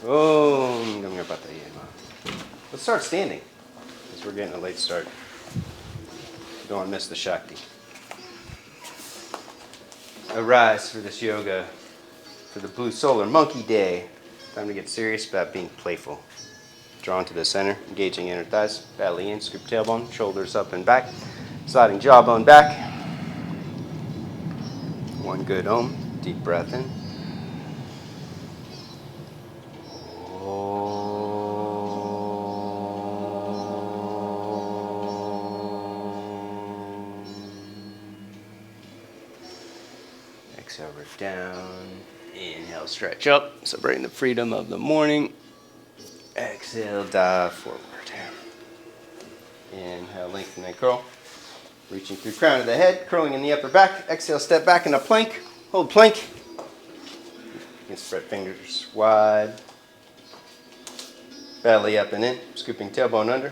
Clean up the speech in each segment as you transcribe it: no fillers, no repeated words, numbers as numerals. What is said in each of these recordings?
Om Gamya Pataya. Let's start standing, because we're getting a late start. Don't want to miss the Shakti. Arise for this yoga, for the Blue Solar Monkey Day. Time to get serious about being playful. Drawn to the center, engaging inner thighs, belly in, scoop tailbone, shoulders up and back, sliding jawbone back. One good Om, deep breath in. Exhale, root down. Inhale, stretch up, celebrating the freedom of the morning. Exhale, dive forward. Inhale, lengthen and curl. Reaching through crown of the head, curling in the upper back. Exhale, step back in a plank. Hold plank. You can spread fingers wide. Belly up and in, scooping tailbone under.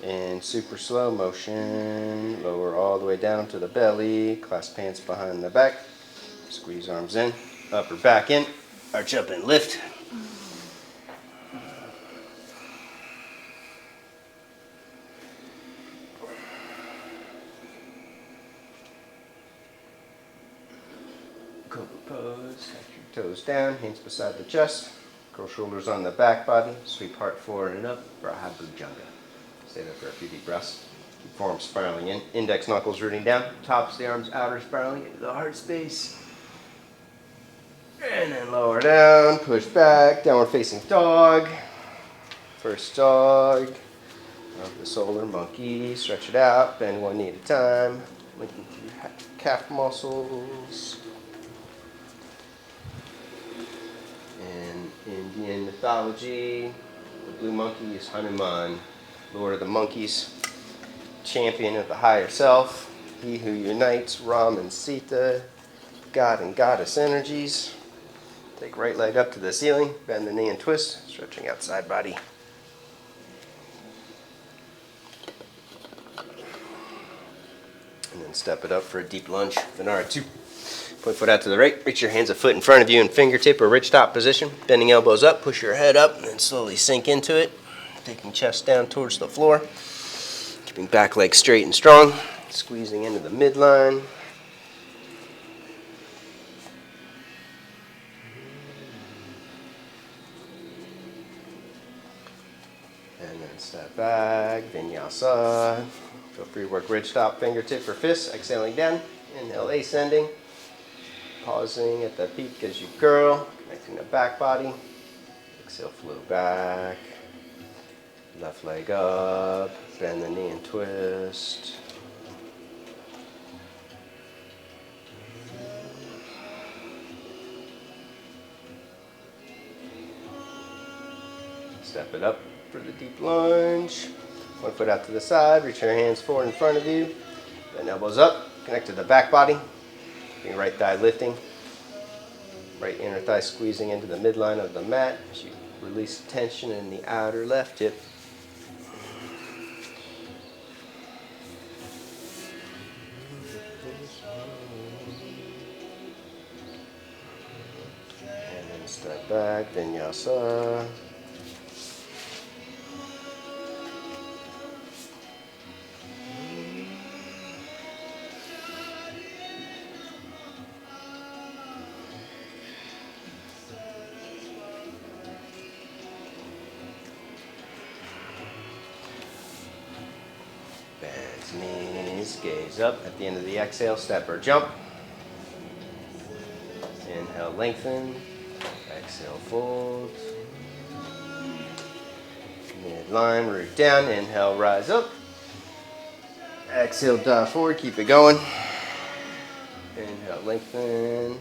And super slow motion. Lower all the way down to the belly. Clasp hands behind the back. Squeeze arms in, upper back in. Arch up and lift. Cobra pose, tuck your toes down, hands beside the chest. Curl shoulders on the back body, sweep heart forward and up, Braha Bhujanga. Stay there for a few deep breaths. Keep forearms spiraling in, index knuckles rooting down, tops of the arms outer spiraling into the heart space. And then lower down, push back, downward facing dog. First dog of the solar monkey. Stretch it out, bend one knee at a time. Linking through your calf muscles. In Indian mythology, the blue monkey is Hanuman, Lord of the monkeys, champion of the higher self, he who unites Rama and Sita, God and goddess energies. Take right leg up to the ceiling, bend the knee and twist, stretching out side body. And then step it up for a deep lunge, Vinara 2. Point foot out to the right, reach your hands a foot in front of you in fingertip or ridge top position. Bending elbows up, push your head up, and then slowly sink into it. Taking chest down towards the floor. Keeping back leg straight and strong. Squeezing into the midline. And then step back, Vinyasa. Feel free to work ridge top, fingertip or fist. Exhaling down. Inhale, ascending. Pausing at the peak as you curl. Connecting the back body. Exhale, flow back. Left leg up. Bend the knee and twist. Step it up for the deep lunge. One foot out to the side. Reach your hands forward in front of you. Bend elbows up. Connect to the back body. Your right thigh lifting. Right inner thigh squeezing into the midline of the mat as you release tension in the outer left hip. And then step back, Vinyasa. Knees, gaze up. At the end of the exhale, step or jump. Inhale, lengthen. Exhale, fold. Midline, root down. Inhale, rise up. Exhale, dive forward. Keep it going. Inhale, lengthen.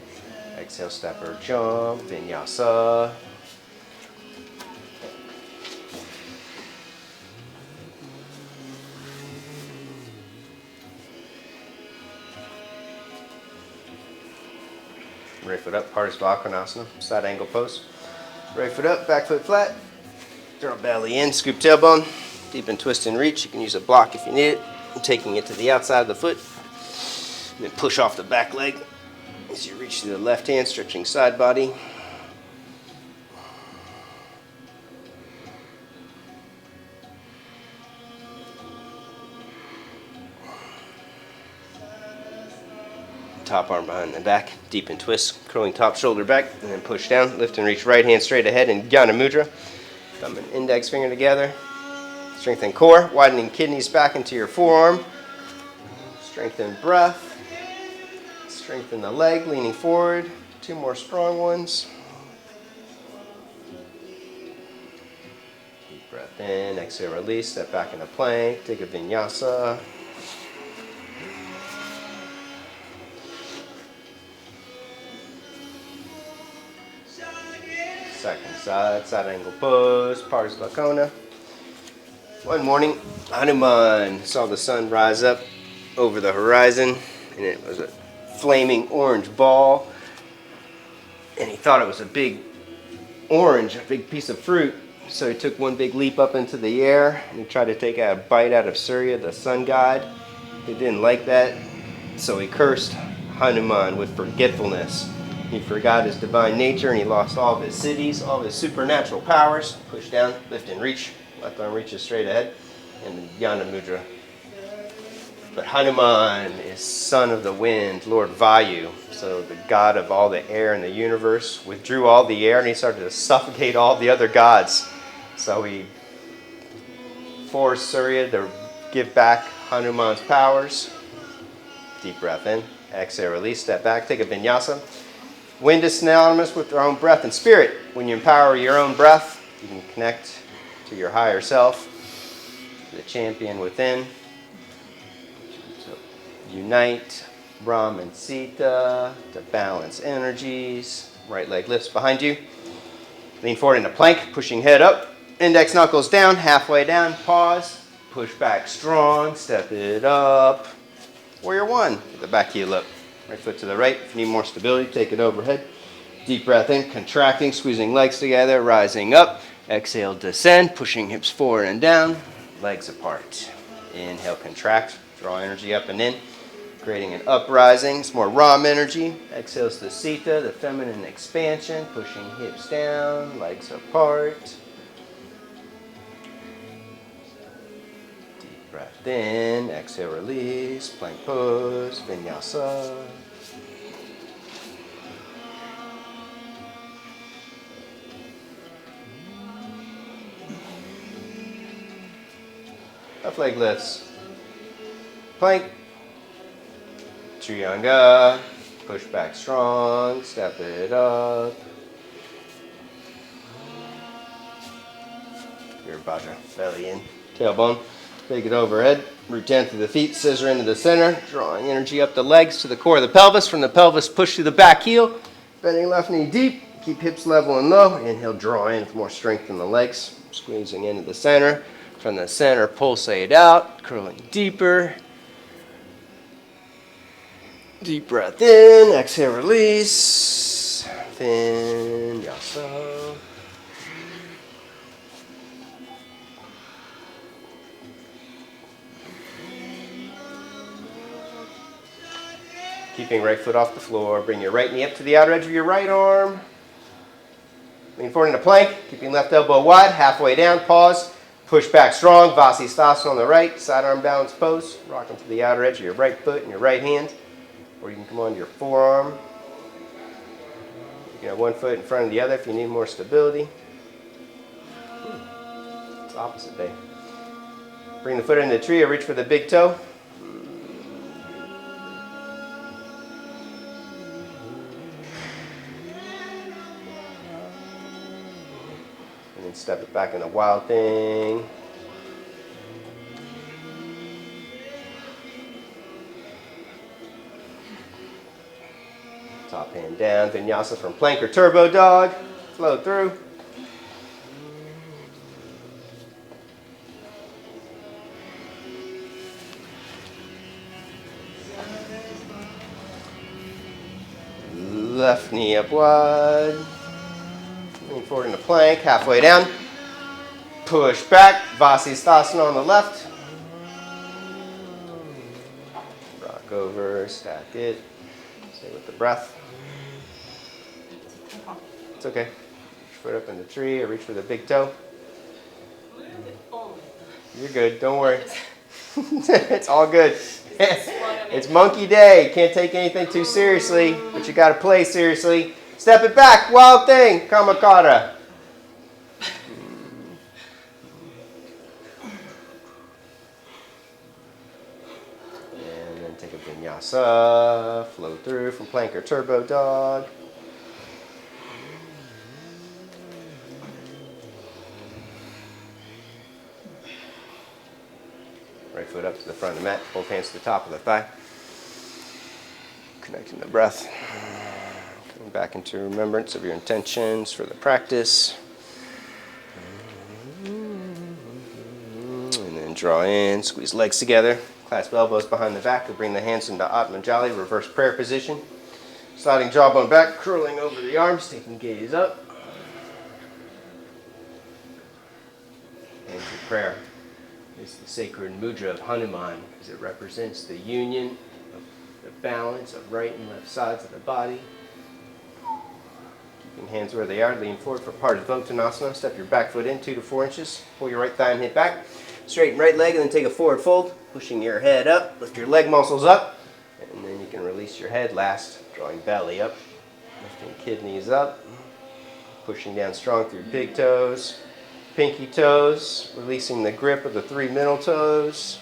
Exhale, step or jump. Vinyasa. Right foot up, hardest Akranasana, side angle pose. Right foot up, back foot flat. Throw belly in, scoop tailbone. Deep and twist and reach. You can use a block if you need it. I'm taking it to the outside of the foot. And then push off the back leg as you reach to the left hand, stretching side body. top arm behind the back, deep and twist, curling top shoulder back, and then push down. Lift and reach right hand straight ahead in Jnana Mudra. Thumb and index finger together. Strengthen core, widening kidneys back into your forearm. Strengthen breath. Strengthen the leg, leaning forward. 2 more strong ones. Deep breath in, exhale, release. Step back into plank. Take a vinyasa. Second side, side angle pose, Pars Lacona. One morning, Hanuman saw the sun rise up over the horizon, and it was a flaming orange ball, and he thought it was a big orange, a big piece of fruit. So he took one big leap up into the air, and he tried to take a bite out of Surya, the sun god. He didn't like that, so he cursed Hanuman with forgetfulness. He forgot his divine nature, and he lost all of his siddhis, all of his supernatural powers. Push down, lift and reach. Left arm reaches straight ahead, and Jnana Mudra. But Hanuman is son of the wind, Lord Vayu. So the god of all the air in the universe withdrew all the air, and he started to suffocate all the other gods. So he forced Surya to give back Hanuman's powers. Deep breath in, exhale, release, step back, take a vinyasa. Wind is synonymous with your own breath and spirit. When you empower your own breath, you can connect to your higher self, to the champion within. So unite Ram and Sita to balance energies. Right leg lifts behind you. Lean forward into plank, pushing head up. Index knuckles down, halfway down, pause. Push back strong, step it up. Warrior one, with the back heel up. Right foot to the right. If you need more stability, take it overhead. Deep breath in, contracting, squeezing legs together, rising up. Exhale, descend, pushing hips forward and down, legs apart. Inhale, contract, draw energy up and in, creating an uprising. It's more Ram energy. Exhales to Sita, the feminine expansion, pushing hips down, legs apart. Deep breath in, exhale, release, plank pose, vinyasa. Left leg lifts. Plank. Trianga. Push back strong. Step it up. Your Vajra. Belly in. Tailbone. Take it overhead. Root down through the feet. Scissor into the center. Drawing energy up the legs to the core of the pelvis. From the pelvis, push through the back heel. Bending left knee deep. Keep hips level and low. Inhale, draw in for more strength in the legs. Squeezing into the center. From the center, pulsate out, curling deeper. Deep breath in, exhale, release. Vinyasa. Keeping right foot off the floor. Bring your right knee up to the outer edge of your right arm. Lean forward into plank, keeping left elbow wide, halfway down, pause. Push back strong, Vasisthasana on the right, side arm balance pose. Rocking to the outer edge of your right foot and your right hand. Or you can come onto your forearm. You can have one foot in front of the other if you need more stability. It's opposite day. Bring the foot into the tree or reach for the big toe. And step it back in the wild thing. Top hand down, vinyasa from plank or turbo dog. Flow through. Left knee up wide. Lean forward into plank, halfway down. Push back, Vasisthasana on the left. Rock over, stack it. Stay with the breath. It's okay. Reach foot up in the tree or reach for the big toe. You're good, don't worry. It's all good. It's monkey day. Can't take anything too seriously, but you got to play seriously. Step it back. Wild thing. Kamakara. And then take a vinyasa. Flow through from plank or turbo dog. Right foot up to the front of the mat, both hands to the top of the thigh. Connecting the breath. Coming back into remembrance of your intentions for the practice. And then draw in, squeeze legs together. Clasp elbows behind the back. We'll bring the hands into Atmanjali, reverse prayer position. Sliding jawbone back, curling over the arms, taking gaze up. Hands in prayer. It's the sacred mudra of Hanuman, because it represents the union of the balance of right and left sides of the body. Keeping hands where they are, lean forward for Parsvottanasana. Step your back foot in 2 to 4 inches. Pull your right thigh and hip back. Straighten right leg and then take a forward fold. Pushing your head up, lift your leg muscles up. And then you can release your head last, drawing belly up. Lifting kidneys up. Pushing down strong through big toes. Pinky toes, releasing the grip of the 3 middle toes.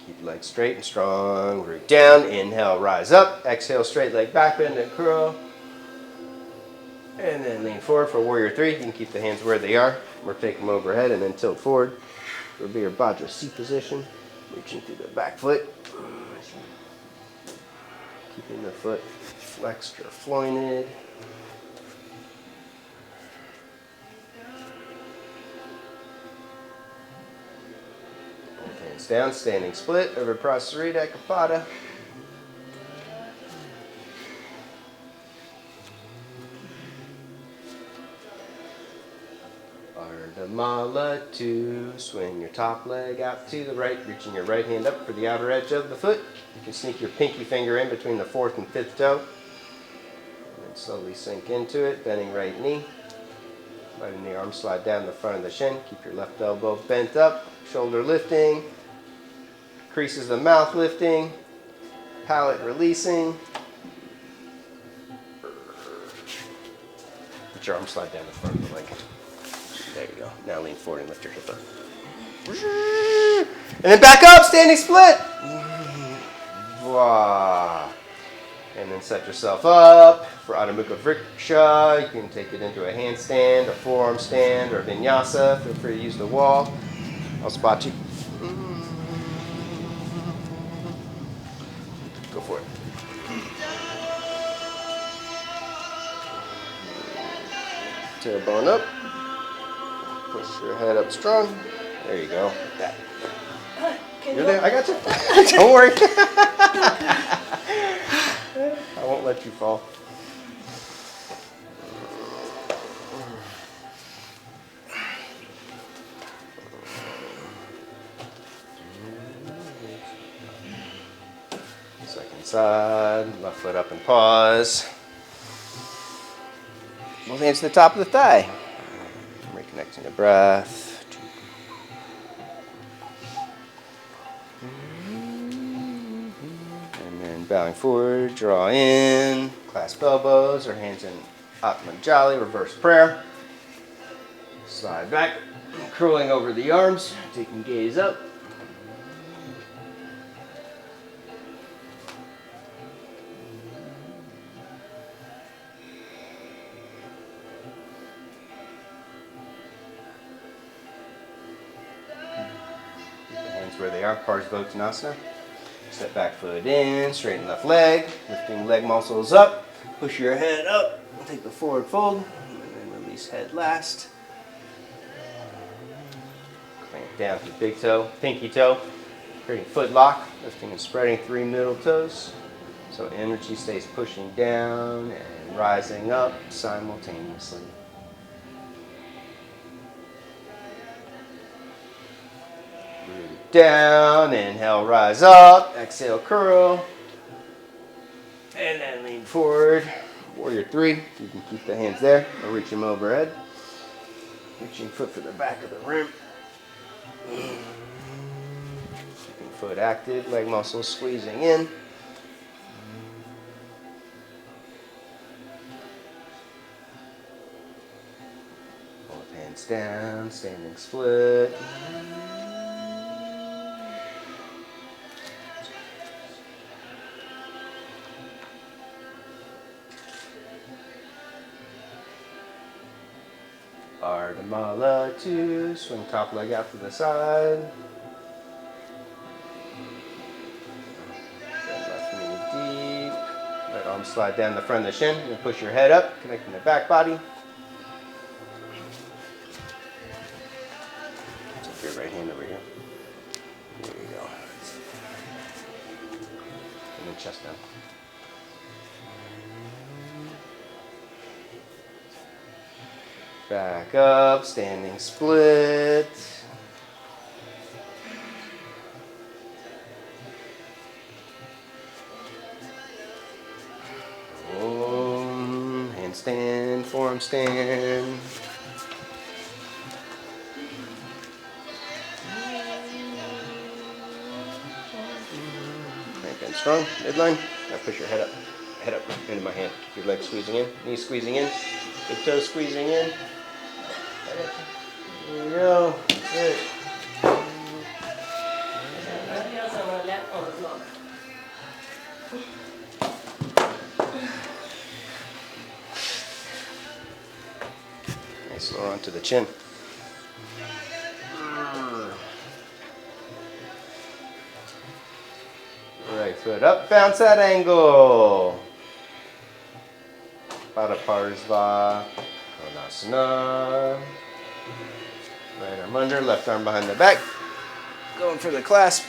Keep legs straight and strong. Root down. Inhale, rise up. Exhale, straight leg back bend and curl. And then lean forward for warrior 3. You can keep the hands where they are or take them overhead and then tilt forward. It'll be your Vajra C position. Reaching through the back foot. Keeping the foot flexed or flointed. Both hands down, standing split over Prasarita Kapada. Ardhamala 2. Swing your top leg out to the right, reaching your right hand up for the outer edge of the foot. You can sneak your pinky finger in between the 4th and 5th toe. And then slowly sink into it, bending right knee. Letting the arm slide down the front of the shin. Keep your left elbow bent up, shoulder lifting. Creases of the mouth lifting. Palate releasing. Let your arm slide down the front of the leg. There you go. Now lean forward and lift your hip up. And then back up, standing split. And then set yourself up for Adho Mukha Vriksha. You can take it into a handstand, a forearm stand, or a vinyasa. Feel free to use the wall. I'll spot you. Go for it. Tailbone up. Push your head up strong. There you go. That. You're there. I got you. Don't worry. I won't let you fall. Second side. Left foot up and pause. Both hands to the top of the thigh. Reconnecting the breath. And then bowing forward, draw in, clasp elbows or hands in Atmanjali, reverse prayer. Slide back, curling over the arms, taking gaze up. Where they are, Parsvottanasana. Step back foot in, straighten left leg, lifting leg muscles up, push your head up, take the forward fold, and then release head last. Clamp down to big toe, pinky toe, creating foot lock, lifting and spreading 3 middle toes. So energy stays pushing down and rising up simultaneously. Down, inhale, rise up, exhale, curl, and then lean forward, warrior 3, you can keep the hands there, or reach them overhead. Reaching foot for the back of the rim. Keeping foot active, leg muscles squeezing in. Both hands down, standing split. Ardhamala 2, swing top leg out to the side. Bend left knee deep. Right arm slide down the front of the shin and push your head up, connecting the back body. Take your right hand over here. There you go. And then chest down. Back up, standing split. Handstand, forearm stand. Nice and strong, midline. Now push your head up into my hand. Keep your legs squeezing in, knees squeezing in, big toes squeezing in. There we go. That's it. Nice, lower onto the chin. Right foot up, bounce that angle. Pada Parsva, Konasana. Right arm under, left arm behind the back. Going for the clasp.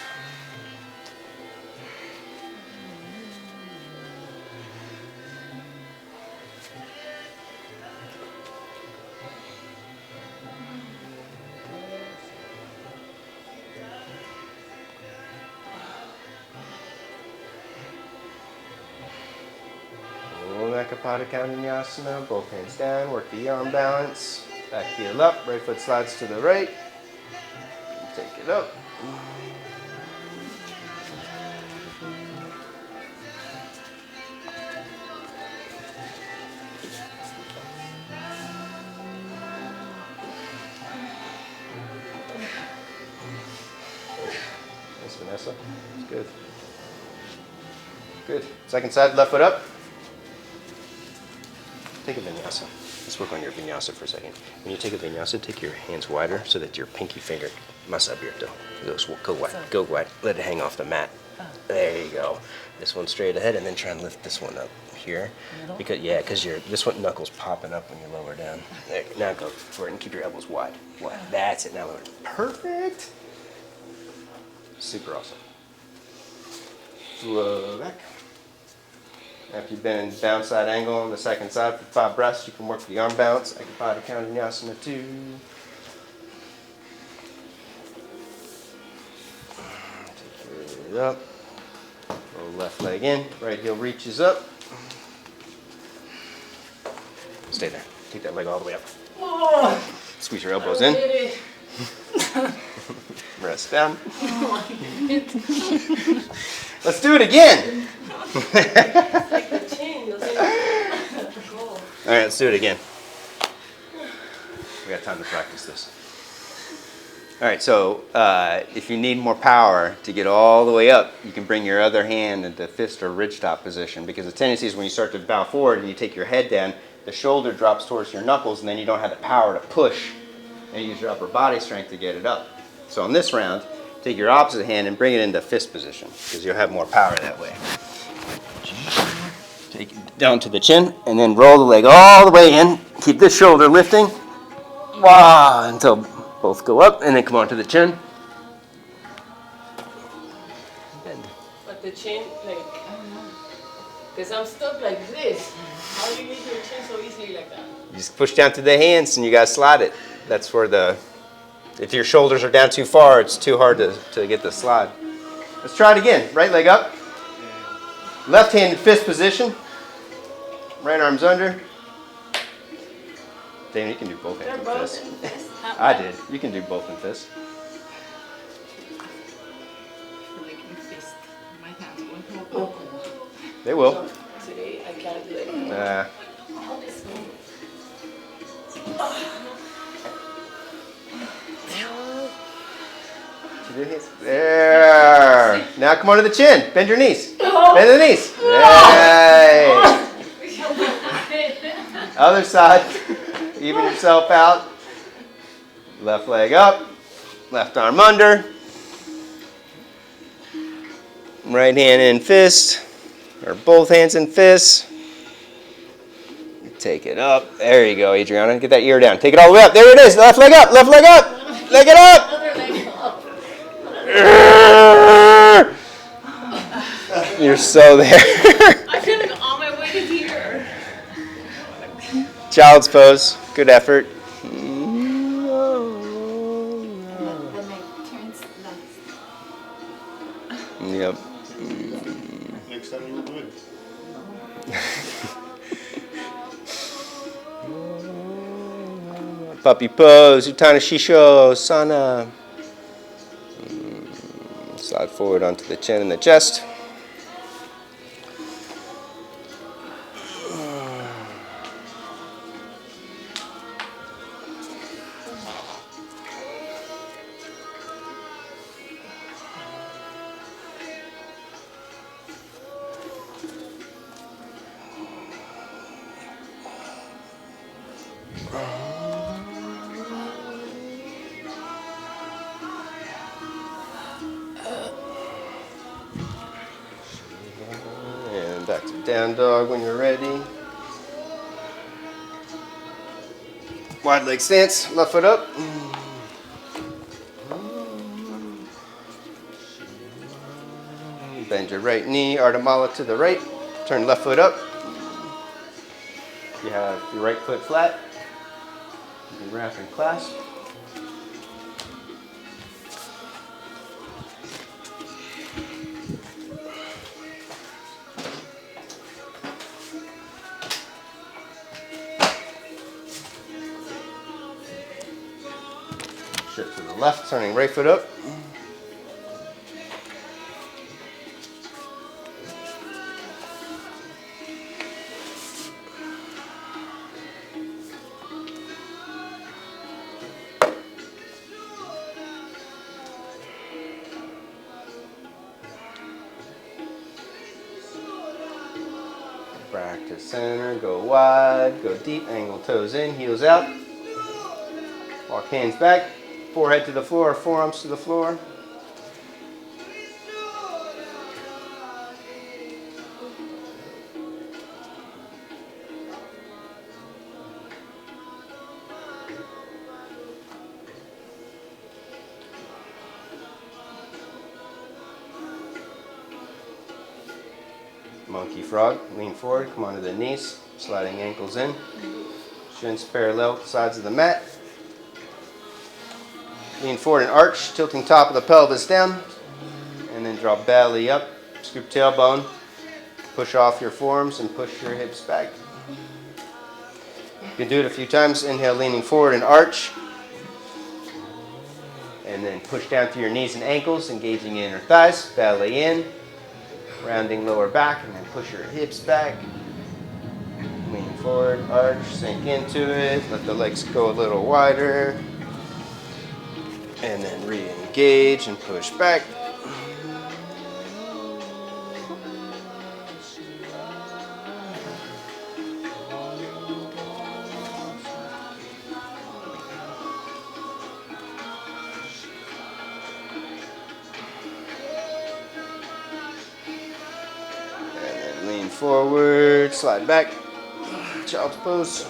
Pada Vinyasa, both hands down, work the arm balance. Back heel up, right foot slides to the right. Take it up. Nice, Vanessa. It's good. Good. Second side, left foot up. Take a vinyasa. Let's work on your vinyasa for a second. When you take a vinyasa, take your hands wider so that your pinky finger masabirto. Go wide. Let it hang off the mat. There you go. This one straight ahead, and then try and lift this one up here. Because this one knuckles popping up when you lower down. There. Now go for it and keep your elbows wide. That's it. Now lower. Perfect. Super awesome. Flow back. After you've been in down side angle on the second side for 5 breaths, you can work the arm balance. Pada Vinyasa 2. Take it up. Roll left leg in. Right heel reaches up. Stay there. Take that leg all the way up. Squeeze your elbows in. Rest down. Let's do it again. Like the chain doesn't go. All right, let's do it again. We got time to practice this. All right, so if you need more power to get all the way up, you can bring your other hand into fist or ridgetop position, because the tendency is when you start to bow forward and you take your head down, the shoulder drops towards your knuckles, and then you don't have the power to push and use your upper body strength to get it up. So on this round, take your opposite hand and bring it into fist position, because you'll have more power that way. Take it down to the chin, and then roll the leg all the way in. Keep this shoulder lifting. Wow, until both go up, and then come onto the chin. Bend. But the chin, like, because I'm stuck like this. How do you make your chin so easily like that? You just push down to the hands, and you gotta slide it. That's where if your shoulders are down too far, it's too hard to get the slide. Let's try it again. Right leg up. Left hand in fist position. Right arm's under. Dana, you can do both They're hands in both fists. in fists. I did. You can do both in fists. Like in fist. My hands won't hold. They will. Today I can't do it. Nah. There. Now come onto the chin. Bend your knees. Bend the knees. Yay. Other side. Even yourself out. Left leg up. Left arm under. Right hand in fist. Or both hands in fist. Take it up. There you go, Adriana. Get that ear down. Take it all the way up. There it is. Left leg up. Left leg up. Leg it up. Other leg up. You're so there. I feel like on my way to here. Child's pose. Good effort. The neck turns left. Yep. Next time you do it. Puppy pose. Uttanasana Shisho. Slide forward onto the chin and the chest. And back to down dog when you're ready. Wide leg stance, left foot up. Bend your right knee, Ardha Mala to the right. Turn left foot up. You have your right foot flat. You can wrap and clasp. Shift to the left, turning right foot up. Back to center, go wide, go deep, angle toes in, heels out. Walk hands back, forehead to the floor, forearms to the floor. Monkey frog, lean forward, come onto the knees, sliding ankles in. Shins parallel sides of the mat. Lean forward and arch, tilting top of the pelvis down. And then drop belly up, scoop tailbone. Push off your forearms and push your hips back. You can do it a few times. Inhale, leaning forward and arch. And then push down through your knees and ankles, engaging inner thighs, belly in. Rounding lower back, and then push your hips back. Lean forward, arch, sink into it. Let the legs go a little wider. And then re-engage and push back. Lean forward, slide back, child's pose.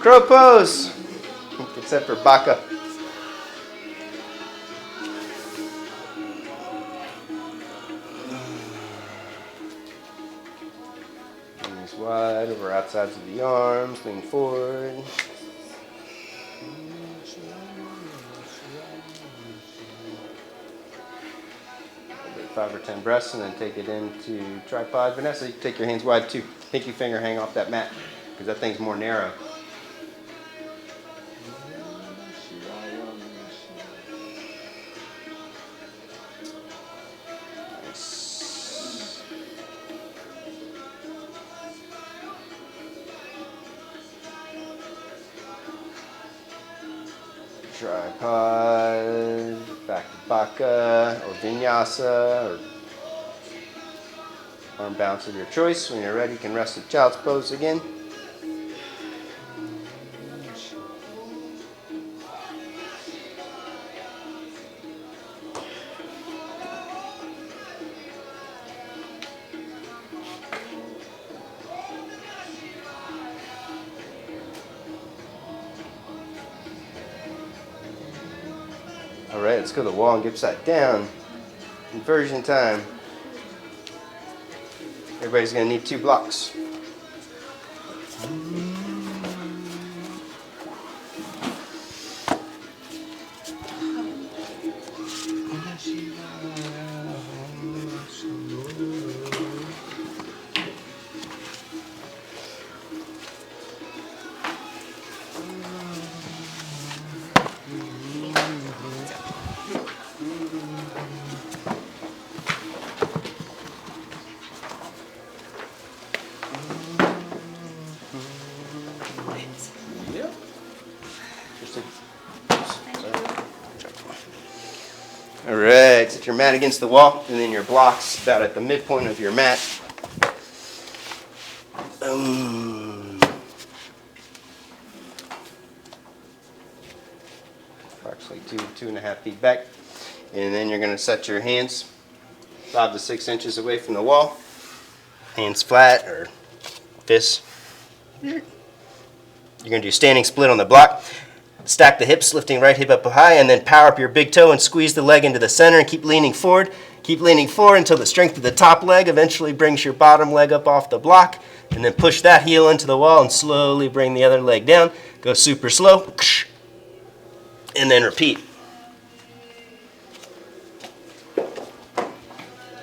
Crow pose, except for Baka. wide over outsides of the arms. Lean forward. 5 or 10 breaths, and then take it into tripod. Vanessa, you can take your hands wide too. Pinky finger hang off that mat, because that thing's more narrow. Nice. Tripod, back to baka or vinyasa, or arm bounce of your choice. When you're ready, you can rest in child's pose again. Alright, let's go to the wall and get upside down. Inversion time. Everybody's going to need 2 blocks. Alright, set your mat against the wall, and then your blocks about at the midpoint of your mat. Approximately 2.5 feet back. And then you're going to set your hands 5 to 6 inches away from the wall. Hands flat or fists. You're going to do standing split on the block. Stack the hips, lifting right hip up high, and then power up your big toe and squeeze the leg into the center and keep leaning forward. Keep leaning forward until the strength of the top leg eventually brings your bottom leg up off the block, and then push that heel into the wall and slowly bring the other leg down. Go super slow, and then repeat. A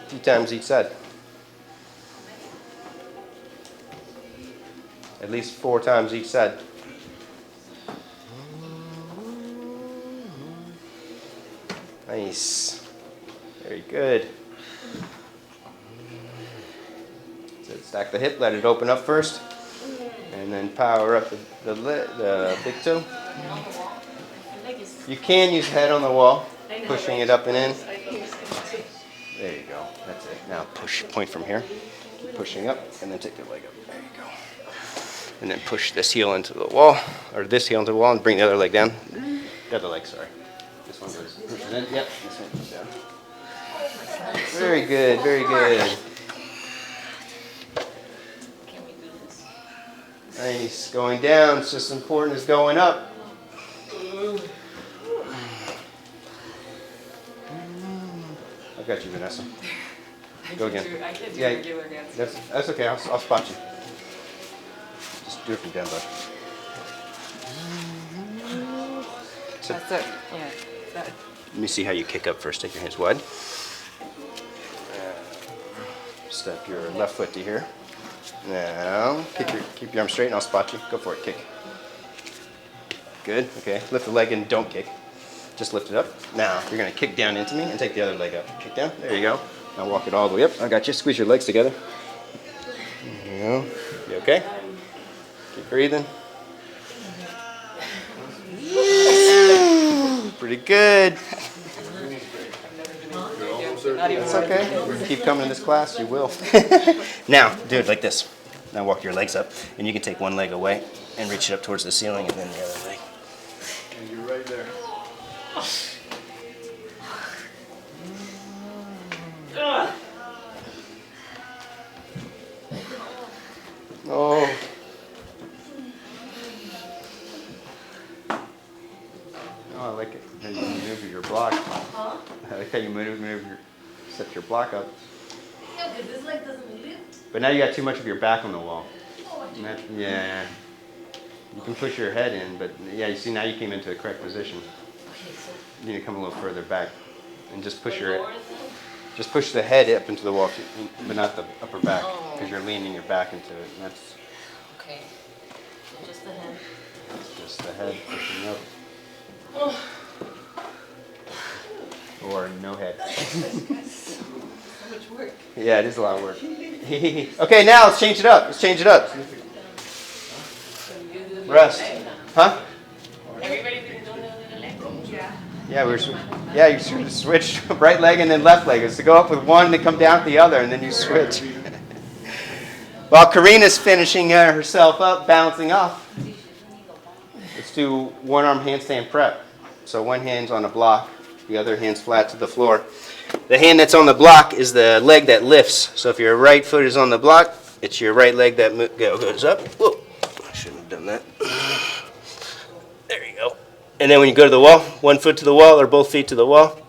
few times each side. At least 4 times each side. Nice. Very good. So stack the hip, let it open up first, and then power up the big toe. You can use head on the wall, pushing it up and in. There you go. That's it. Now push, point from here. Keep pushing up, and then take your leg up. There you go. And then push this heel into the wall, or this heel into the wall, and bring the other leg down. The other leg, sorry. This one goes, pushes in. Yep, this one goes down. Very good, very good. Can we do this? Nice. Going down, it's just as important as going up. I got you, Vanessa. Go again. I can't do Yeah, regular dance. That's okay, I'll spot you. Just do it from down low. That's it. Yeah. That. Let me see how you kick up first. Take your hands wide. Step your left foot to here. Now, keep your arm straight and I'll spot you. Go for it, kick. Good, okay. Lift the leg and don't kick. Just lift it up. Now, you're gonna kick down into me and take the other leg up. Kick down, there you go. Now walk it all the way up. I got you, squeeze your legs together. There you go. You okay? Keep breathing. Pretty good. That's okay. Keep coming to this class, you will. Now, do it like this. Now walk your legs up, and you can take one leg away and reach it up towards the ceiling, and then the other leg. And you're right there. Oh. Oh, I like it. How you maneuver your block. Huh? I like how you set your block up. No, because this leg doesn't lift. But now you got too much of your back on the wall. mythology. Yeah. You can push your head in, but yeah, you see now you came into the correct position. Okay, so You need to come a little further back and just push the your lower thing? just push the head up into the wall, but not the upper back, Oh. because you're leaning your back into it. And that's Okay. So just the head. just the head pushing up, Oh. or no head. So much work. Yeah, it is a lot of work. Okay, now let's change it up. Let's change it up. So you do the Rest. leg now. Huh? Everybody been doing the leg? Yeah. Yeah, you sort of switch right leg and then left leg. It's to go up with one, then come down with the other, and then you switch. While Karina's finishing herself up, bouncing off, let's do one arm handstand prep. So one hand's on a block, the other hand's flat to the floor. The hand that's on the block is the leg that lifts. So if your right foot is on the block, it's your right leg that goes up. Whoa, I shouldn't have done that. There you go. And then when you go to the wall, one foot to the wall or both feet to the wall.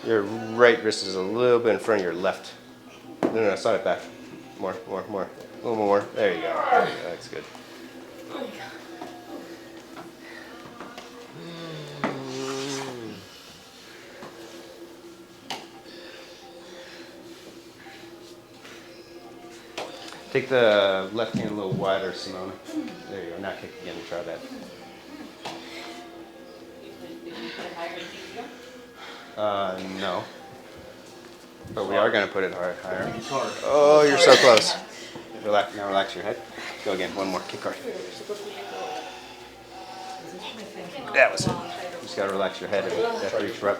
Your right wrist is a little bit in front of your left. No, slide it back. More. A little more. There you go. That's good. Take the left hand a little wider, Simone. There you go. Now kick again and try that. Did you put it higher than you go? No. But we are going to put it higher. Oh, you're so close. Relax. Now relax your head. Go again. One more. Kick hard. That was it. Just got to relax your head after each rep.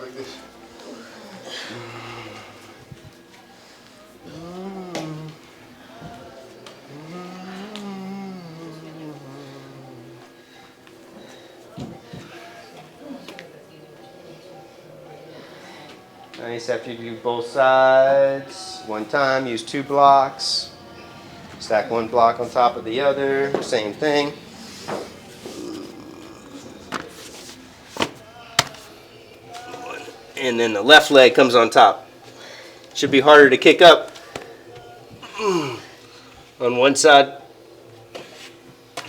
Nice. After you do both sides, one time, use 2 blocks. Stack one block on top of the other, same thing. And then the left leg comes on top. Should be harder to kick up on one side.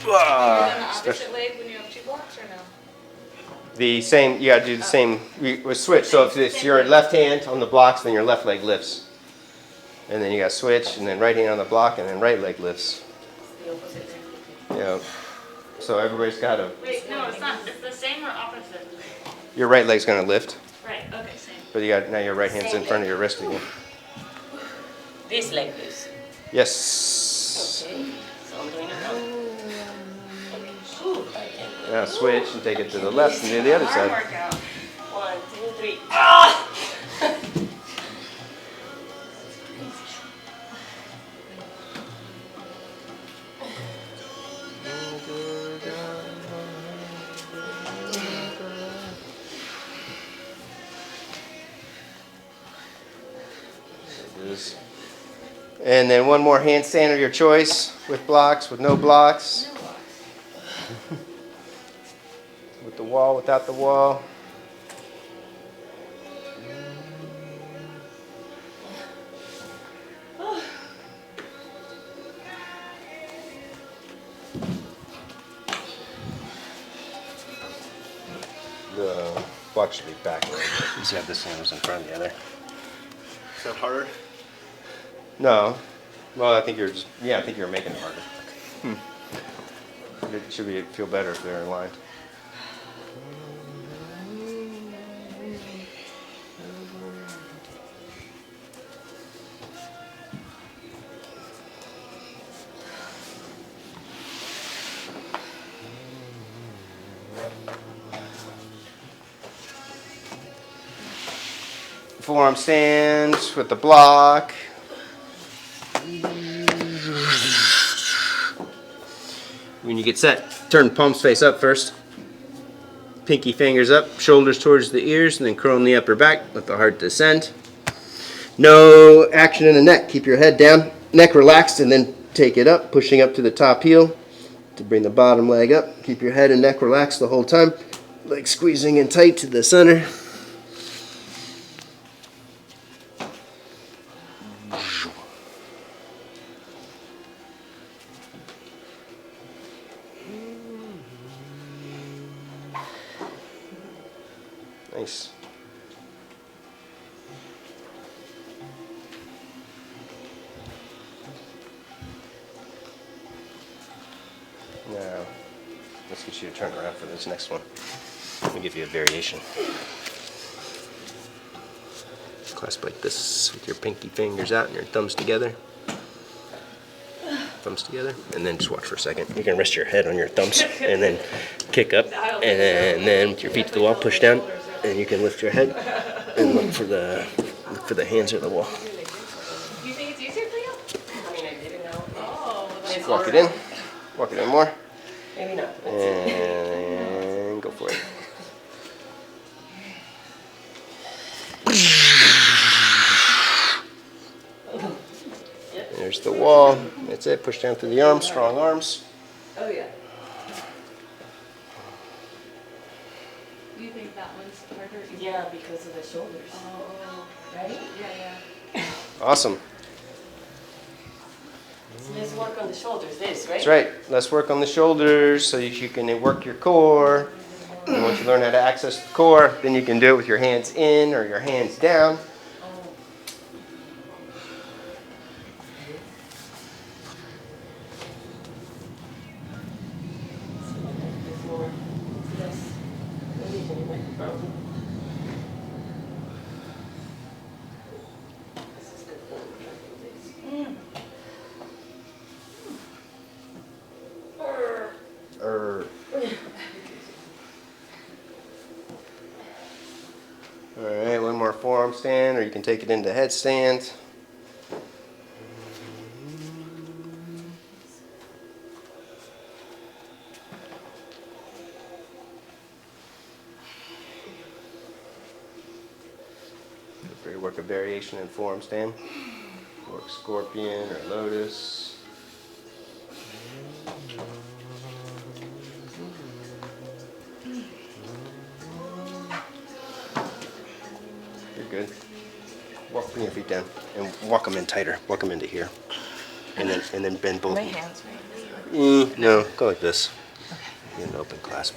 Opposite leg when you have 2 blocks or no? The same, you gotta do the same, we switch. So if it's your left hand on the blocks, then your left leg lifts. And then you gotta switch, and then right hand on the block, and then right leg lifts. The opposite leg. Yeah. So everybody's gotta, Wait, no, it's not. It's the same or opposite? your right leg's gonna lift, Right, okay, same. but you got, now your right hand's in front of your wrist again. This like this. Yes. Okay. So I'm doing it now. Ooh, I can. Now switch and take it to the left and do the other Arm side. workout. 1, 2, 3. Ah! And then one more handstand of your choice, with blocks, with no blocks. With the wall, without the wall. The block should be back. You see how this hand was in front of the other. Is that harder? No. Well, I think you're just, I think you're making it harder. It should feel better if they're in line. Forearm stand with the block. When you get set, turn palms face up first. Pinky fingers up, shoulders towards the ears, and then curl in the upper back. Let the heart descend. No action in the neck. Keep your head down. Neck relaxed, and then take it up, pushing up to the top heel to bring the bottom leg up. Keep your head and neck relaxed the whole time. Like squeezing in tight to the center. Nice. Now, let's get you to turn around for this next one. Let me give you a variation. Clasp like this with your pinky fingers out and your thumbs together. Thumbs together, and then just watch for a second. You can rest your head on your thumbs and then kick up, and then with your feet to the wall, push down, and you can lift your head and look for the hands or the wall. You think it's easier for you? I mean, I didn't know. Oh, that's Walk it in more, maybe not. and go for it. There's the wall. That's it. Push down through the arms. Strong arms. Oh yeah. Do you think that one's harder? Yeah, because of the shoulders. Oh, Right? yeah. Awesome. So let's work on the shoulders. This, right? That's right. Let's work on the shoulders so you can work your core. And once you learn how to access the core, then you can do it with your hands in or your hands down. All right, one more forearm stand, or you can take it into headstand. Work a variation in forearm stand. Work scorpion or lotus. You're good. Bring your feet down and walk them in tighter. Walk them into here, and then bend both. My hands, right? No, go like this. Get an open clasp.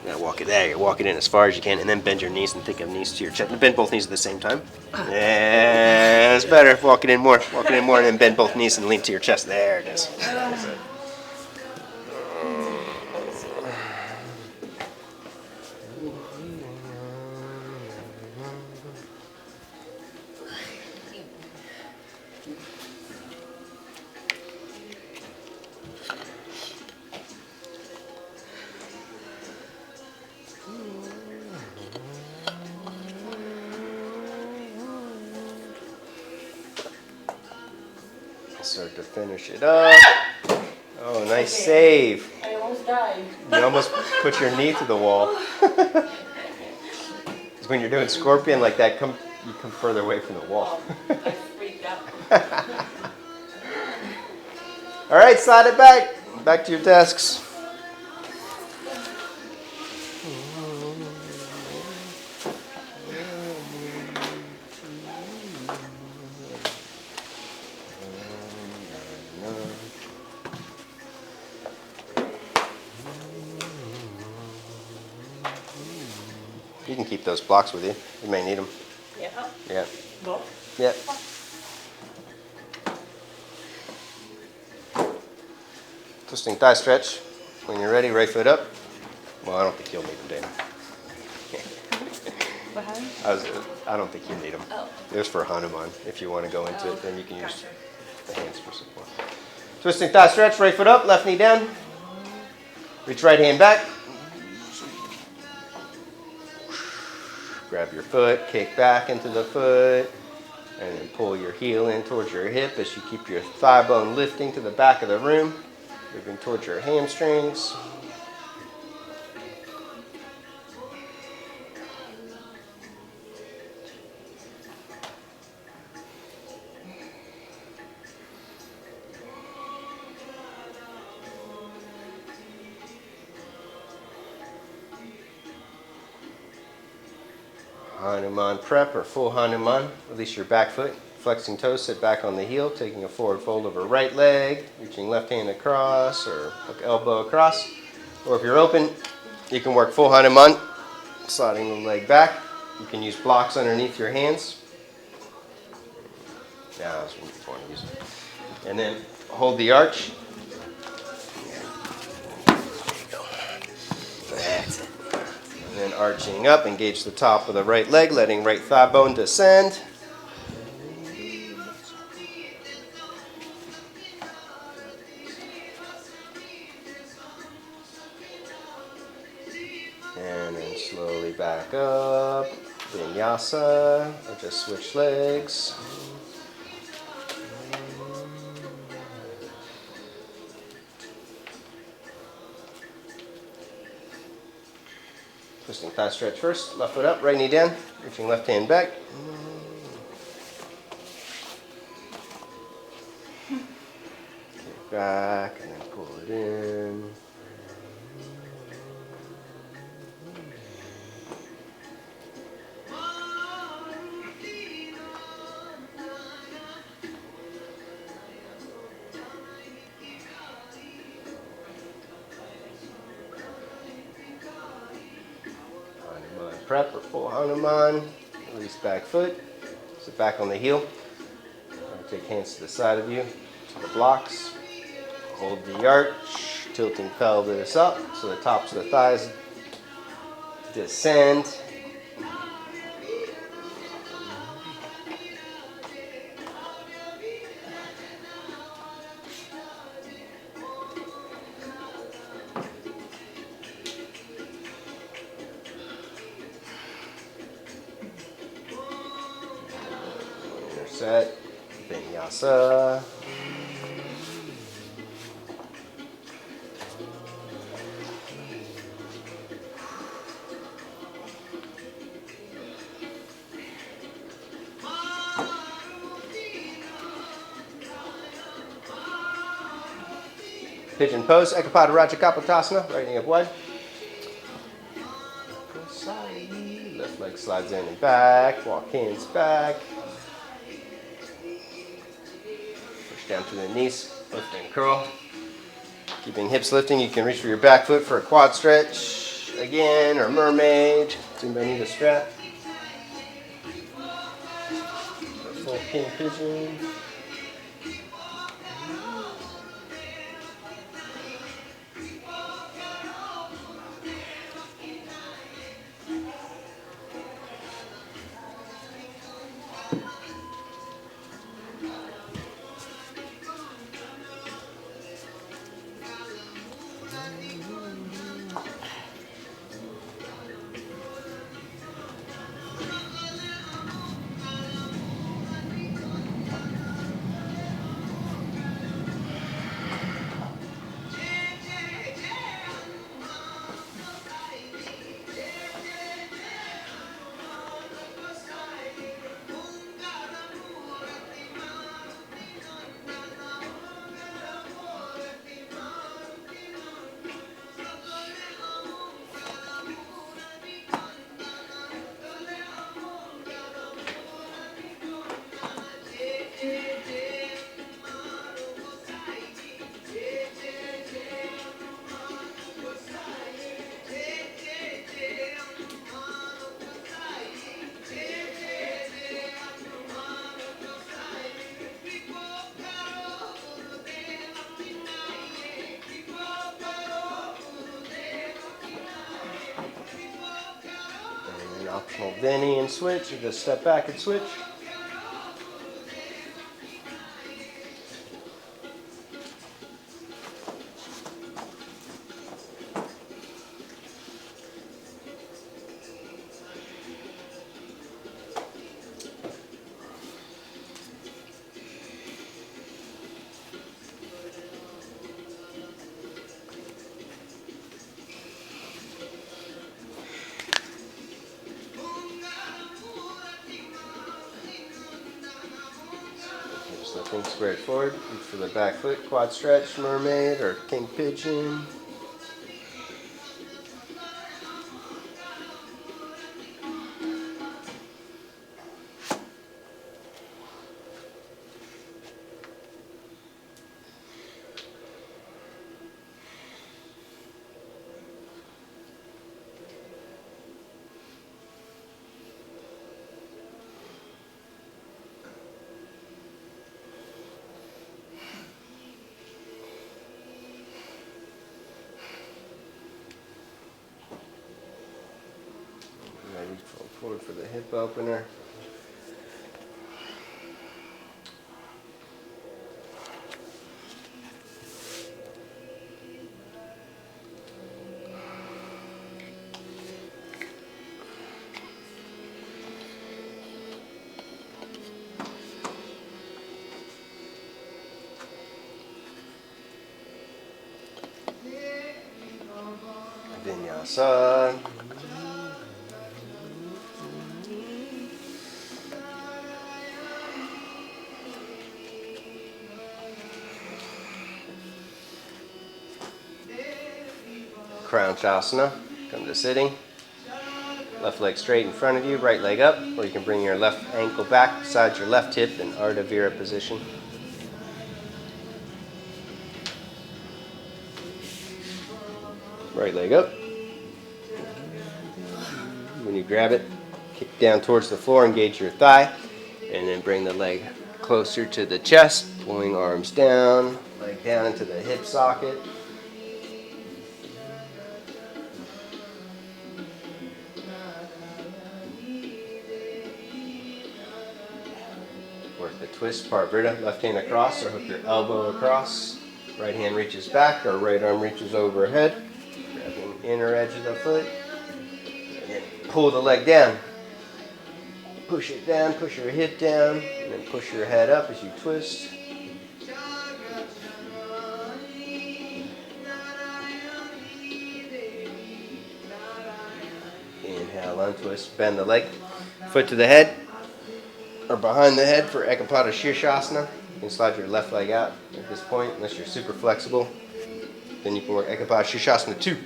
Now walk it there. Walk it in as far as you can, and then bend your knees and think of knees to your chest. Bend both knees at the same time. Yeah, that's better. Walk it in more. Walk it in more, and then bend both knees and lean to your chest. There it is. That's it. Start to finish it up. Oh, nice save. I almost died. You almost put your knee to the wall. Because when you're doing scorpion like that, you come further away from the wall. I freaked out. All right, slide it back. Back to your desks. You can keep those blocks with you. You may need them. Yeah. Yeah. Both? Yeah. Twisting thigh stretch. When you're ready, right foot up. Well, I don't think you'll need them, Dana. What happened? I don't think you need them. Oh. There's for Hanuman. If you want to go into it, then you can use Gotcha. the hands for support. Twisting thigh stretch, right foot up, left knee down. Reach right hand back. Grab your foot, kick back into the foot, and then pull your heel in towards your hip as you keep your thigh bone lifting to the back of the room, moving towards your hamstrings. Hanuman Prep or full Hanuman. Release your back foot. Flexing toes, sit back on the heel, taking a forward fold over right leg, reaching left hand across or hook elbow across. Or if you're open, you can work full Hanuman, sliding the leg back. You can use blocks underneath your hands. Yeah, that's what you want to use. And then hold the arch. That's it. And then arching up, engage the top of the right leg, letting right thigh bone descend. And then slowly back up. Vinyasa, or just switch legs. Twisting thigh stretch first. Left foot up, right knee down. Reaching left hand back. Kick back and then pull it in. Prep or full Hanuman. Release back foot. Sit back on the heel. Take hands to the side of you, to the blocks. Hold the arch, tilting pelvis up so the tops of the thighs descend. Set, Vinyasa. Pigeon pose, Ekapada Raja Kapotasana, right knee up wide. Left leg slides in and back, walk hands back. Down to the knees, lift and curl. Keeping hips lifting, you can reach for your back foot for a quad stretch again, or mermaid. Anybody need a strap? Full king pigeon. Optional Vinny and switch, or just step back and switch. Lifting squared forward, reach for the back foot, quad stretch, mermaid or king pigeon. forward for the hip opener. Vinyasa. Crunchasana. Come to sitting. Left leg straight in front of you, right leg up, or you can bring your left ankle back beside your left hip in Ardha Vira position. Right leg up. When you grab it, kick down towards the floor, engage your thigh, and then bring the leg closer to the chest, pulling arms down, leg down into the hip socket. Work the twist, Parvrita, left hand across or hook your elbow across. Right hand reaches back or right arm reaches overhead. Grab the inner edge of the foot. And then pull the leg down. Push it down, push your hip down, and then push your head up as you twist. Inhale, untwist, bend the leg, foot to the head, or behind the head for Ekapada Shirshasana. You can slide your left leg out at this point, unless you're super flexible. Then you can work Ekapada Shirshasana 2.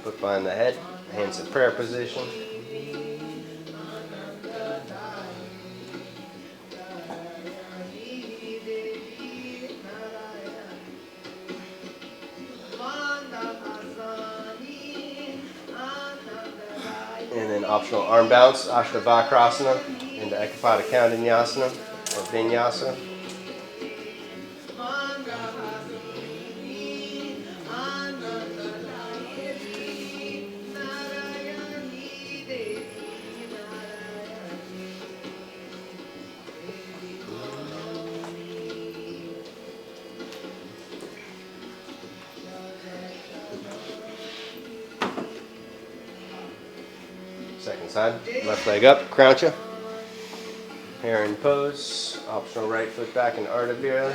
Foot behind the head, hands in prayer position. And then optional arm bounce, Ashtavakrasana, into Ekapada Kaundinyasana or Vinyasa. Second side, left leg up, croucha. Heron pose, optional right foot back in Ardha Vira.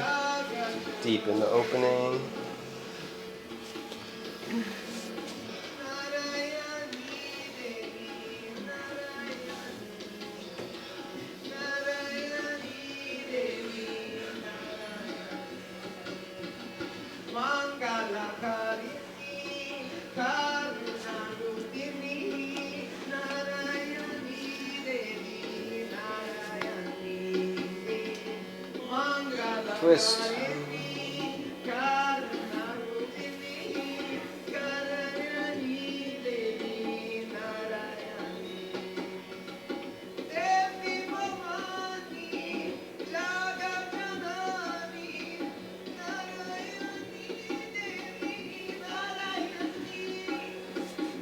Deep in the opening. Twist.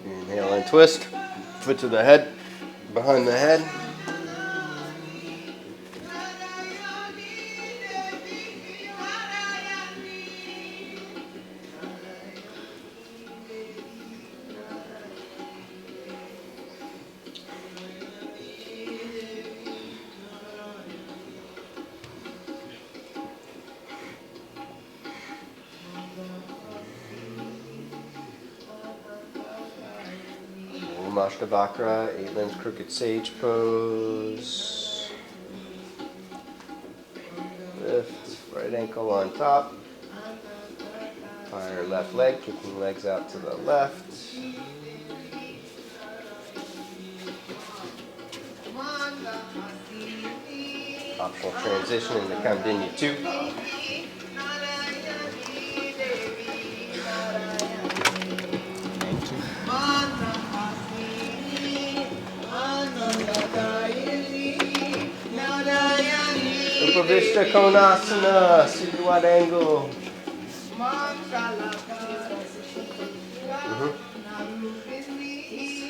Inhale and twist. Foot to the head, behind the head. Ashtavakra, 8 limbs crooked sage pose. Lift, right ankle on top. Fire left leg, kicking legs out to the left. Optional transition into Kaundinya 2. Upavishta Konasana, super wide angle.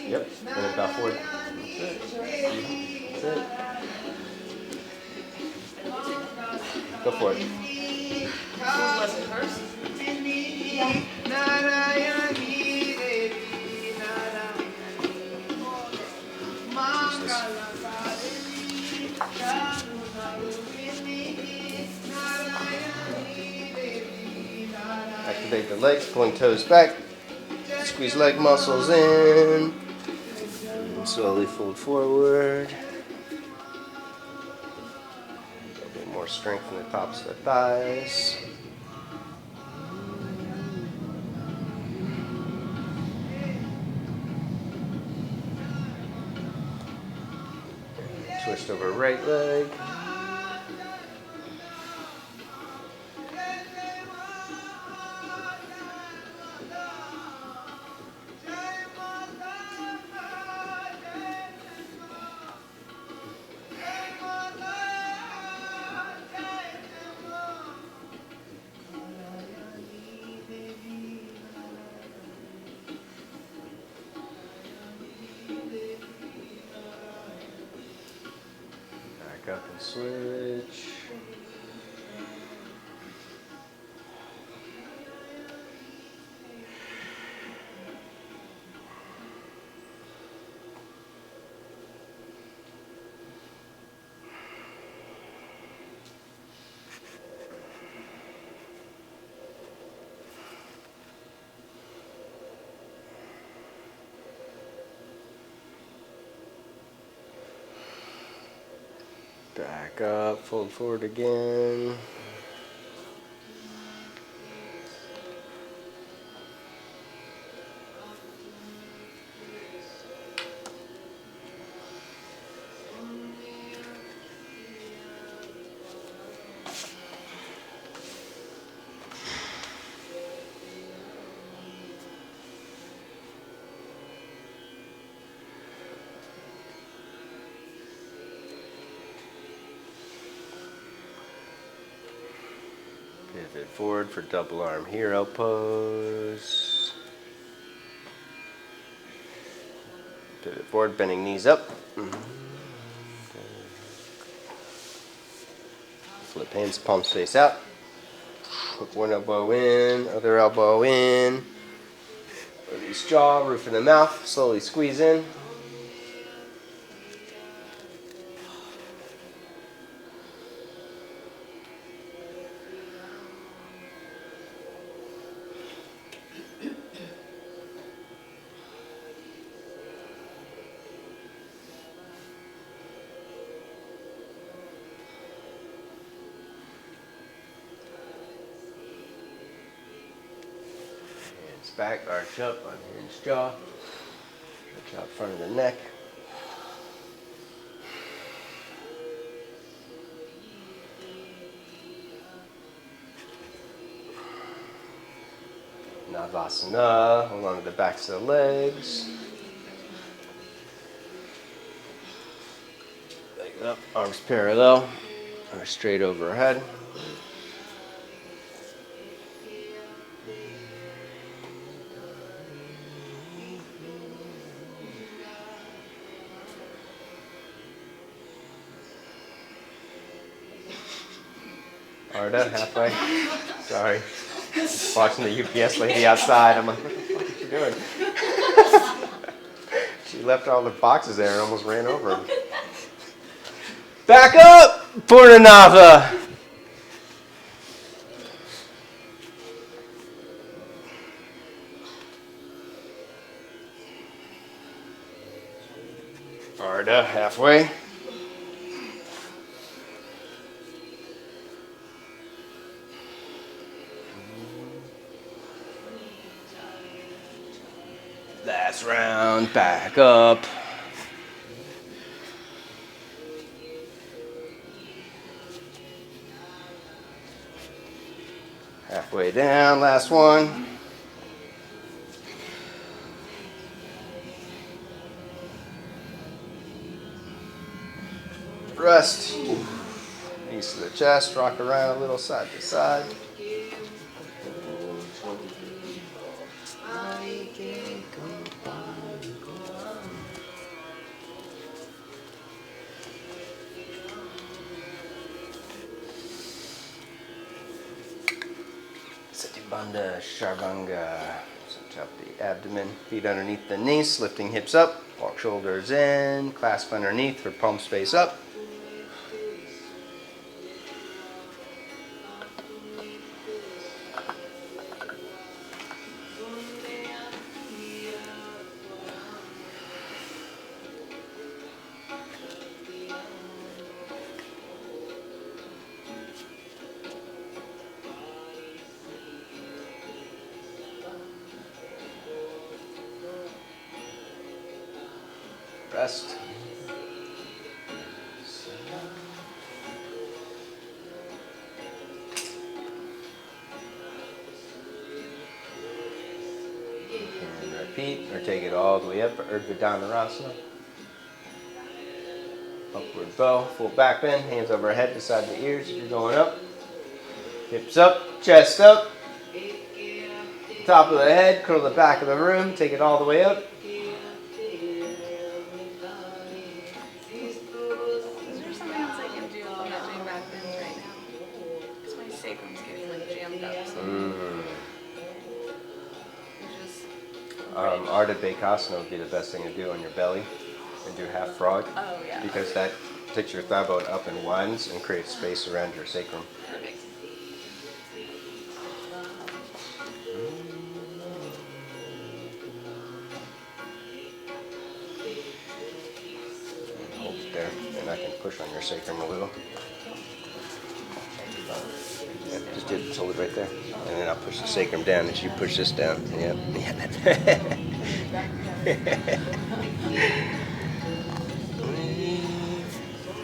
Yep, and then bow forward. That's it. That's it. Go for it. Who was it first? Activate the legs, pulling toes back. Squeeze leg muscles in. And slowly fold forward. A bit more strength in the tops of the thighs. Twist over right leg. Back up and switch. Back up, fold forward again. Pivot forward for double arm hero pose. Pivot forward, bending knees up. Flip hands, palms face out. Hook one elbow in, other elbow in. Release jaw, roof of the mouth, slowly squeeze in. Back, arch up, unhinge jaw. Stretch out front of the neck. Navasana, hold on to the backs of the legs. Legs up, arms parallel, or straight overhead. Arda, halfway. Sorry. Watching the UPS lady outside. I'm like, what the fuck is she doing? She left all the boxes there and almost ran over them. Back up! Purnanava. Arda, halfway. Last round, back up. Halfway down, last one. Rest. Knees to the chest, rock around a little side to side. the Shavanga. Cinch up the abdomen, feet underneath the knees, lifting hips up, walk shoulders in, clasp underneath for palms face up. Rest. And repeat, or take it all the way up for Urdhva Upward bow, full back bend, hands overhead beside the ears if you're going up. Hips up, chest up. Top of the head, curl the back of the room, take it all the way up. Is there something else I can do if I'm not doing back bends right now? Because my sacrum's getting like jammed up. So Ardha Bakasana would be the best thing to do on your belly and do half frog. Oh, yeah. Because that takes your thigh bone up and widens and creates space around your sacrum. Perfect. And hold it there, and I can push on your sacrum a little. Yeah, just hold it right there. And then I'll push the sacrum down as you push this down. Yep.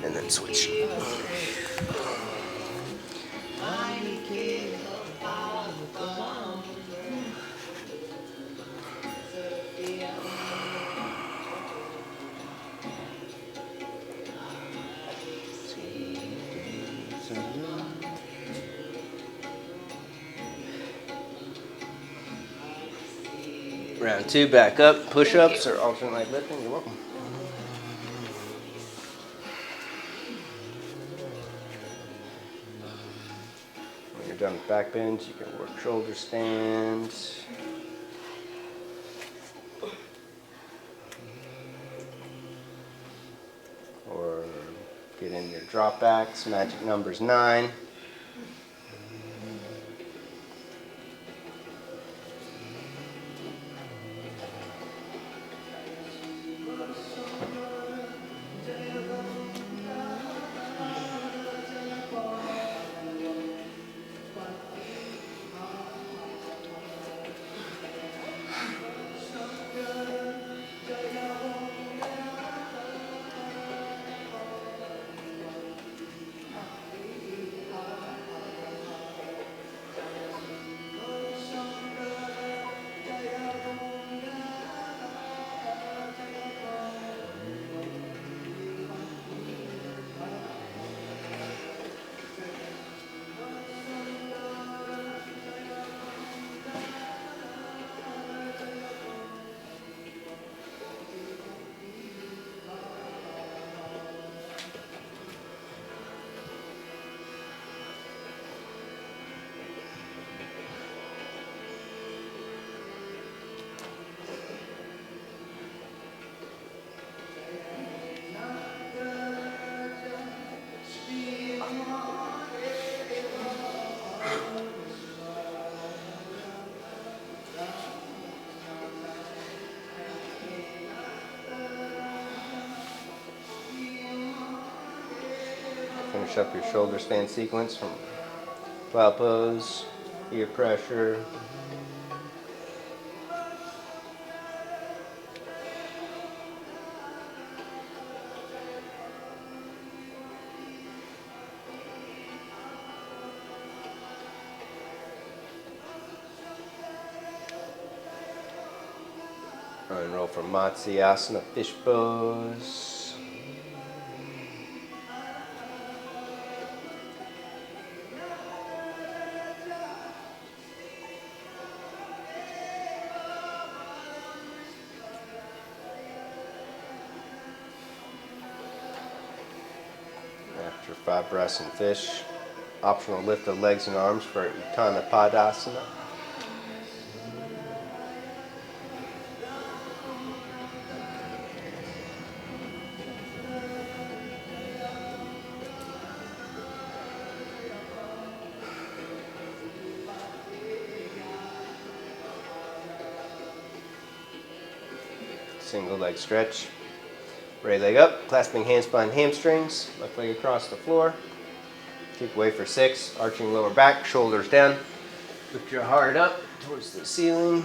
And then switch. Round two, back up, push-ups or alternate leg lifting. You're welcome. When you're done with back bends, you can work shoulder stands. Or get in your drop backs. Magic number's 9. Finish up your shoulder stand sequence from plow pose, ear pressure. And roll for Matsuyasana Fish pose. After 5 breaths in fish, optional lift of legs and arms for Uttanapadasana. Single leg stretch. Right leg up, clasping hands behind hamstrings, left leg across the floor. Kick away for 6, arching lower back, shoulders down. Lift your heart up towards the ceiling.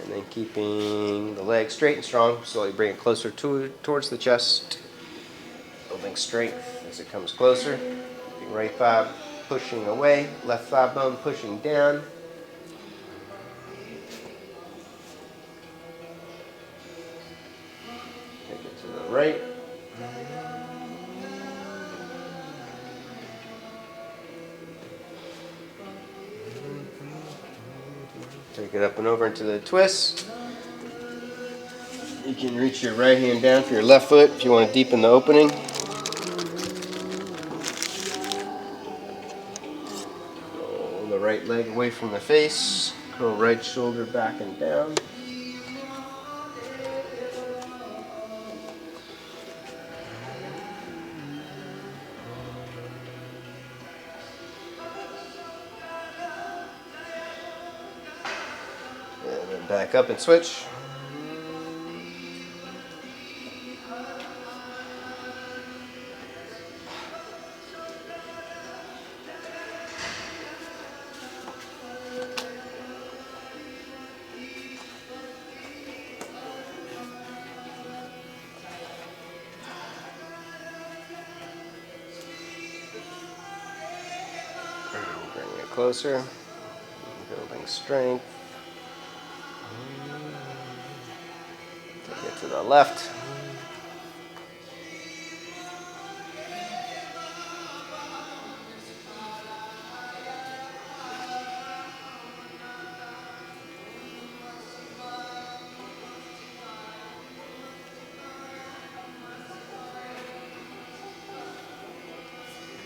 And then keeping the leg straight and strong, slowly bring it closer towards the chest. Building strength as it comes closer. Keeping right thigh pushing away, left thigh bone pushing down. Take it to the right. Take it up and over into the twist. You can reach your right hand down for your left foot if you want to deepen the opening. Roll the right leg away from the face. Curl right shoulder back and down. And then back up and switch. Bring it closer. Building strength. Take it to the left.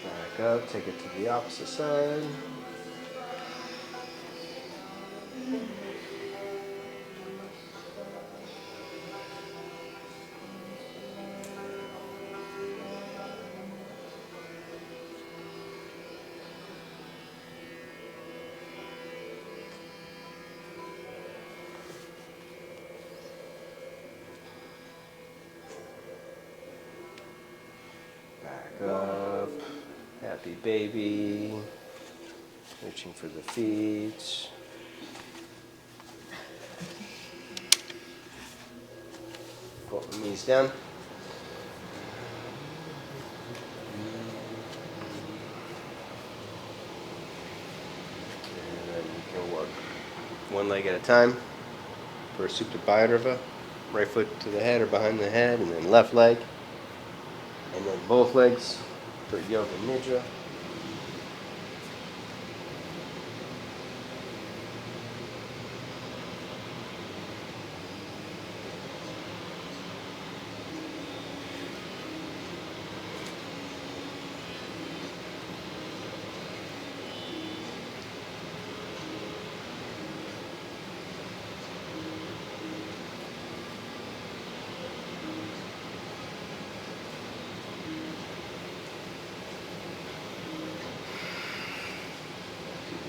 Back up, take it to the opposite side. Back up. Happy baby. Reaching for the feet. Pull the knees down. And then you can work one leg at a time for a Supta Bhairava. Right foot to the head or behind the head, and then left leg. And then both legs for Yoga Nidra.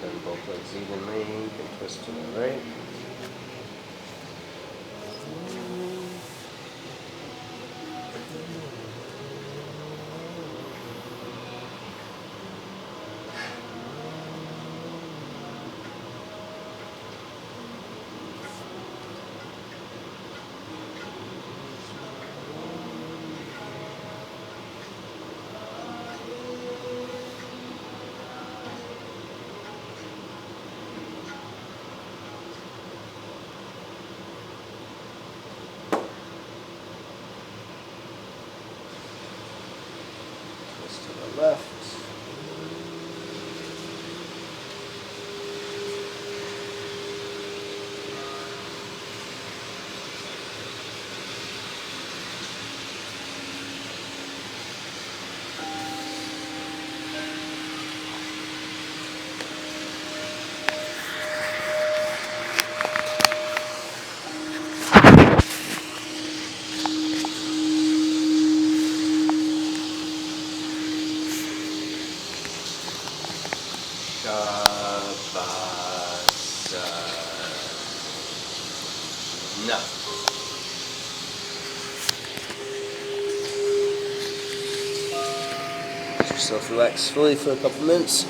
Bend both legs evenly, you can twist to the right. Twist to the left. Shavasana. yourself relax fully for a couple minutes.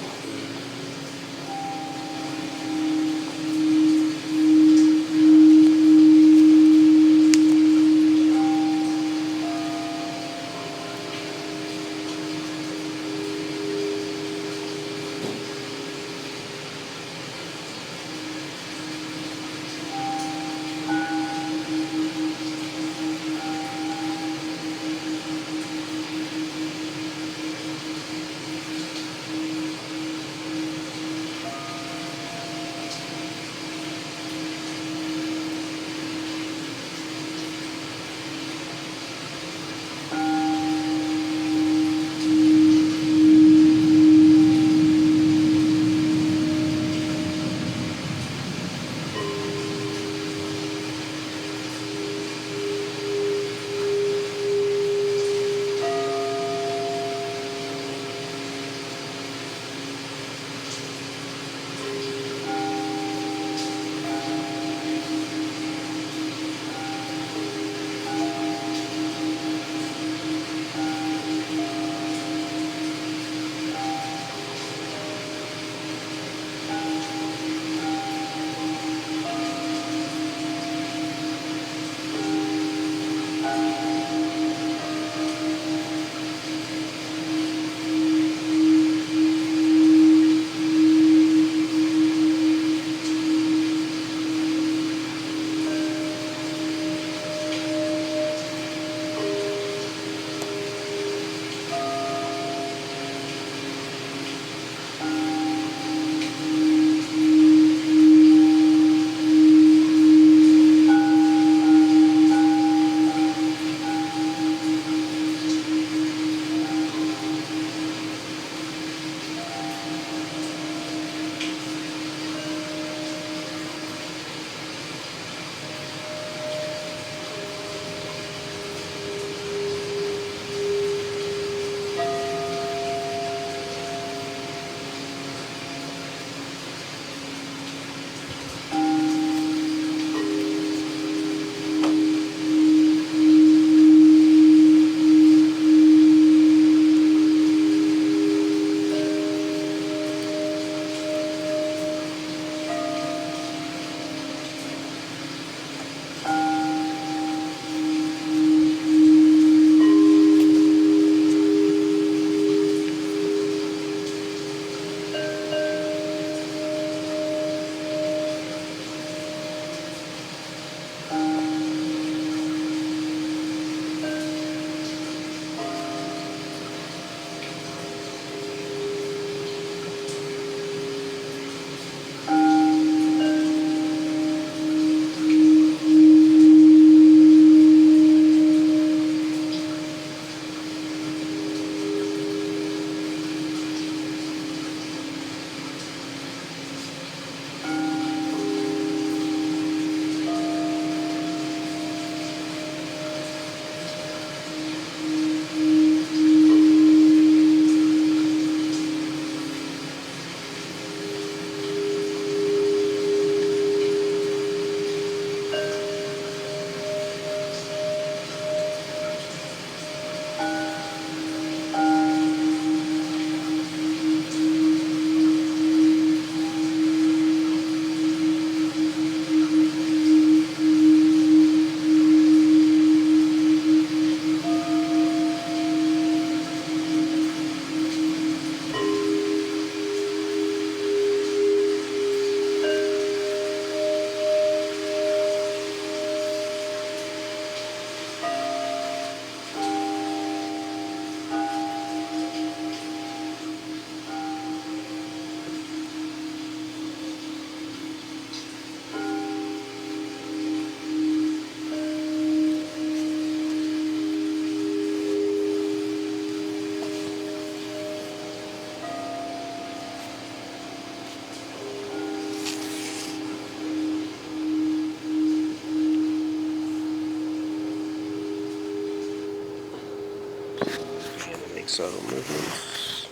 Subtle movements.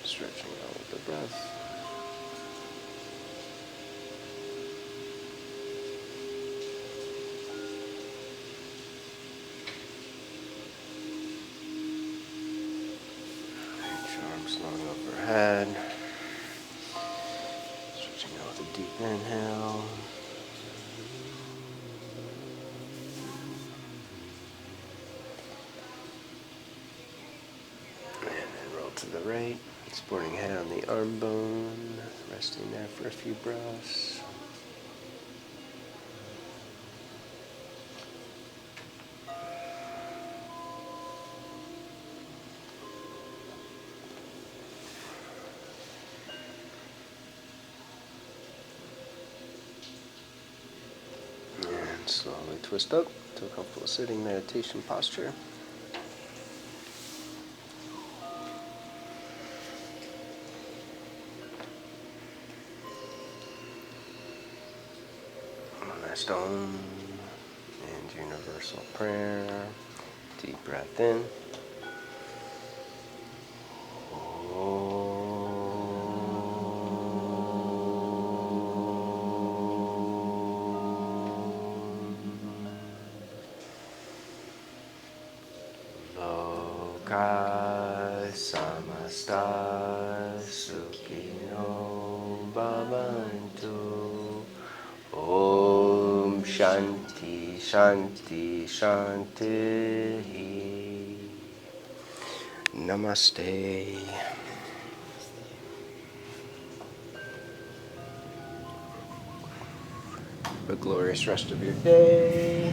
Stretching out with the breath. ahead. Switching out with a deep inhale. And then roll to the right. Supporting head on the arm bone. Resting there for a few breaths. And slowly twist up to a comfortable sitting meditation posture. Last Om and universal prayer. Deep breath in. Loka samasta sukhino bhavantu. Om Shanti Shanti Shanti. Namaste. Have a glorious rest of your day.